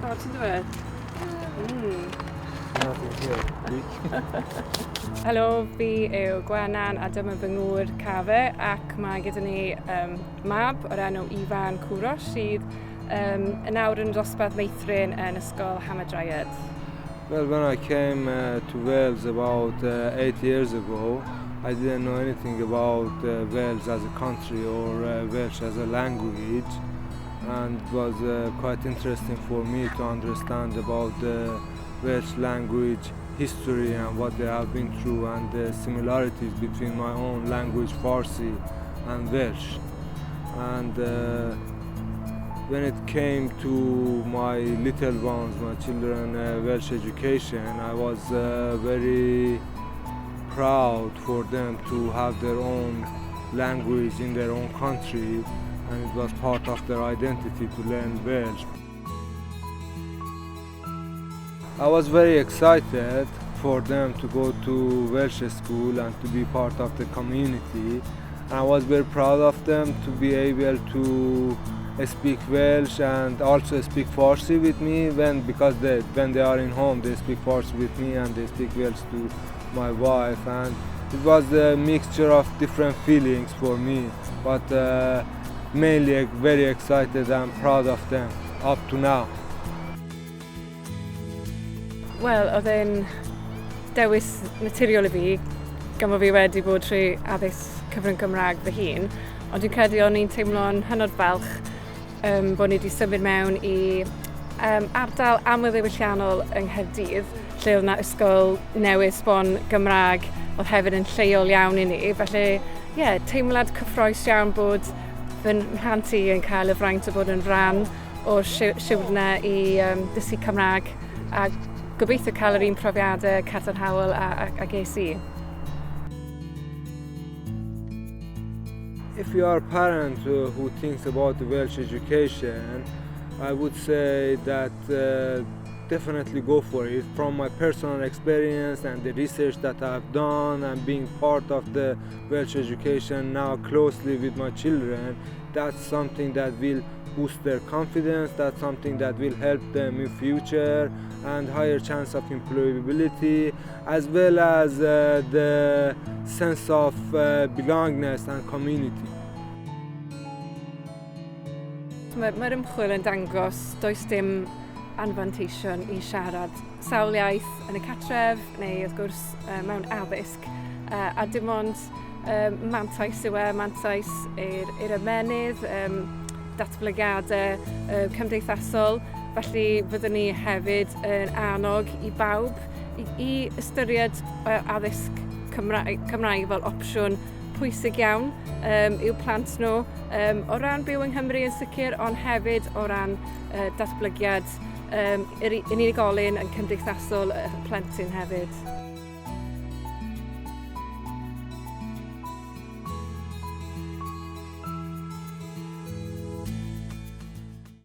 O, ti'n dweud? Helo, fi yw Gwennan a dyma fy ngŵr Kaveh ac mae gyda ni mab o'r enw Ifan sydd yn awr yn dosbarth meithrin yn ysgol Nghaerdydd. Well, when I came to Wales about 8 years ago, I didn't know anything about Wales as a country or Welsh as a language, and it was quite interesting for me to understand about the Welsh language history and what they have been through and the similarities between my own language Farsi and Welsh. And when it came to my little ones, my children, Welsh education, I was very proud for them to have their own language in their own country, and it was part of their identity to learn Welsh. I was very excited for them to go to Welsh school and to be part of the community. And I was very proud of them to be able to speak Welsh and also speak Farsi with me because when they are in home they speak Farsi with me and they speak Welsh to my wife, and it was a mixture of different feelings for me, but mainly very excited and proud of them up to now. Wel, oedd e'n dewis naturiol i fi, gan fod fi wedi bod trwy addysg cyfrwng Gymraeg fy hun, ond dwi'n credu o'n i'n teimlo'n hynod falch bod ni wedi symud mewn i ardal amlddiwylliannol yng Nghaerdydd, lle oedd yna ysgol newydd sbon Gymraeg oedd hefyd yn lleol iawn i ni. Felly, teimlad cyffroes iawn bod fy rhantu yn cael y fraint o bod yn rhan o'r siwrne i dysgu Cymraeg a gobeithio cael yr un profiadau cadarnhaol a ges I. If you are a parent who thinks about the Welsh education, I would say that definitely go for it. From my personal experience and the research that I've done and being part of the Welsh education now closely with my children, that's something that will boost their confidence, that's something that will help them in future and higher chance of employability, as well as the sense of belongingness and community. Mae'r ymchwil yn dangos does dim anfanteision i siarad sawl iaith yn y cartref neu wrth gwrs mewn addysg a dim ond mantais yw mantais i'r ymenydd, datblygiadau cymdeithasol, felly byddwn ni hefyd yn annog i bawb i ystyried addysg Cymraeg fel opsiwn pwysig iawn i'w plant nhw o ran byw yng Nghymru yn sicr, ond hefyd o ran datblygiad unigolyn yn cymdeithasol y plentyn hefyd.